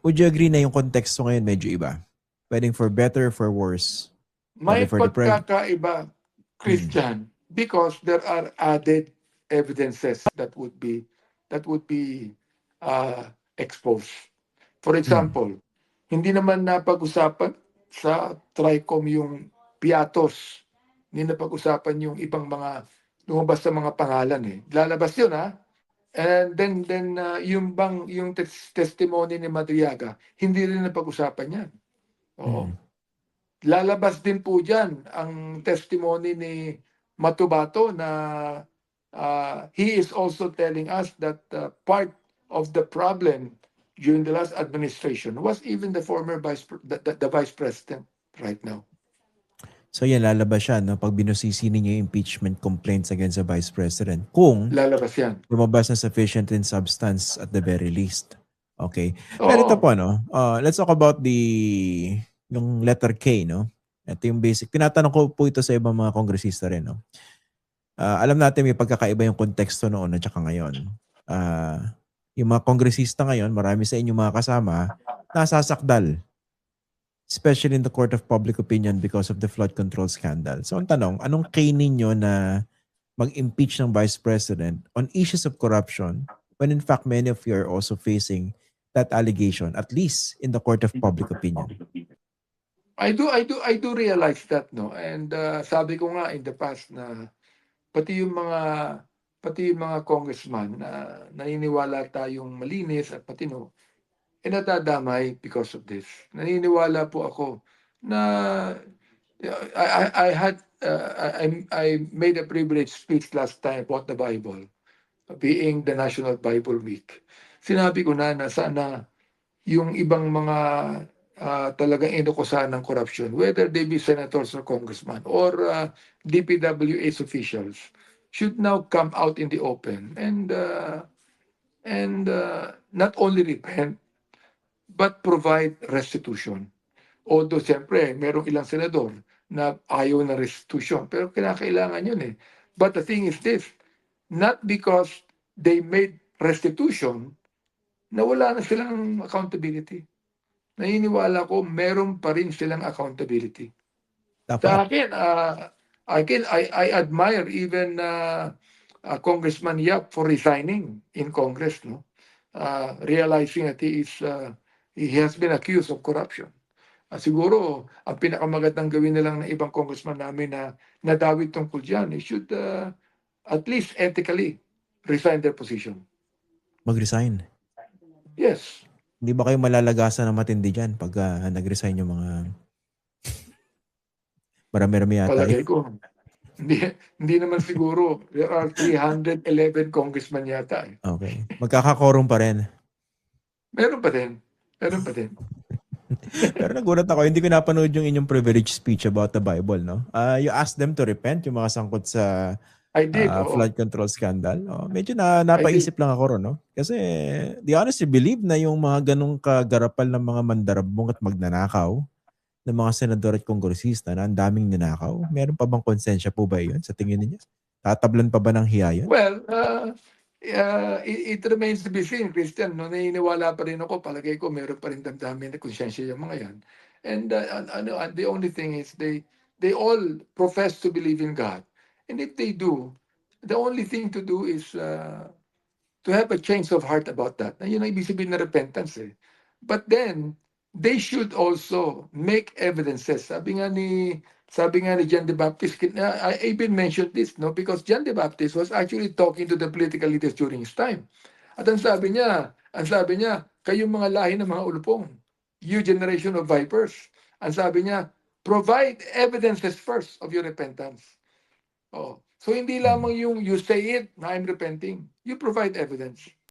Would you agree na yung konteksto ngayon medyo iba? Pwedeng for better, for worse. Pwede May for the pagkakaiba, Mm. Christian, because there are added evidences that would be exposed. For Mm. example, hindi naman napag-usapan sa TRICOM yung Piatos. Hindi napag-usapan yung ibang mga lumabas sa mga pangalan eh. Lalabas yun ha. And then yung testimony ni Madriaga, hindi rin napag-usapan yan. Oo. Mm. Lalabas din po dyan ang testimony ni Matubato na he is also telling us that part of the problem during the last administration was even the former the vice president right now. So yan, lalabas siya no, pag binusisi ninyo yung impeachment complaints against the Vice President. Kung Lalabas yan. lumabas na sufficient in substance at the very least. Okay. Pero ito Oo. po, no? Let's talk about yung letter K, no? Ito yung basic. Tinatanong ko po ito sa ibang mga kongresista rin, no? Alam natin may pagkakaiba yung konteksto noon at saka ngayon. Yung mga kongresista ngayon, marami sa inyong mga kasama, nasasakdal. Especially in the court of public opinion because of the flood control scandal. So ang tanong, anong kay ninyo na mag-impeach ng Vice President on issues of corruption when in fact many of you are also facing that allegation, at least in the court of public opinion? I do realize that, no, and sabi ko nga in the past na pati yung mga pati yung mga congressman na naniniwala tayong malinis at patino, nadadamay because of this. Naniniwala po ako na I had I made a privileged speech last time about the Bible being the National Bible Week. Sinabi ko na sana yung ibang mga talagang inukusahan ng corruption, whether they be senators or congressmen or DPWH officials, should now come out in the open and not only repent but provide restitution. Although siyempre, merong ilang senador na ayaw ng restitution, pero kinakailangan yun eh. But the thing is this, not because they made restitution, na wala na silang accountability. Naniniwala ko, meron pa rin silang accountability. Dapat. Sa akin, I admire even Congressman Yap for resigning in Congress, no? Realizing that he has been accused of corruption. Siguro, ang pinakamagandang gawin na lang ng ibang congressman namin na nadawit tungkol dyan, they should at least ethically resign their position. Mag-resign. Yes. Hindi ba kayo malalagasan ng matindi dyan pag nag-resign yung mga marami-rami yata Palagay ko, hindi, hindi naman siguro. There are 311 congressman yata. Okay. Magkakakorum pa rin. Meron pa din. Meron pa din. Pero nagulat ako, hindi ko napanood yung inyong privilege speech about the Bible, no? You asked them to repent, yung mga sangkot sa I did, oo. flood control scandal. Medyo I did. napaisip lang ako ron, no? Kasi the honestly believe na yung mga ganong kagarapal ng mga mandarabong at magnanakaw ng mga senador at kongresista na ang daming ninakaw. Meron pa bang konsensya po ba yun sa tingin niyo? Tatablan pa ba ng hiya yun? Well, it remains to be seen, Christian. No, naniniwala pa rin ako. Palagay ko, meron pa rin damdamin na konsyensya yung mga yan. And the only thing is they all profess to believe in God. And if they do, the only thing to do is to have a change of heart about that. Na yun ang ibig sabihin na repentance eh. But then, they should also make evidences. Sabi nga ni John the Baptist, I even mentioned this, no, because John the Baptist was actually talking to the political leaders during his time. At ang sabi niya, kayong mga lahi ng mga ulupong, you generation of vipers. Ang sabi niya, provide evidences first of your repentance. Oh. So hindi Hmm. lamang yung you say it na I'm repenting. You provide evidence.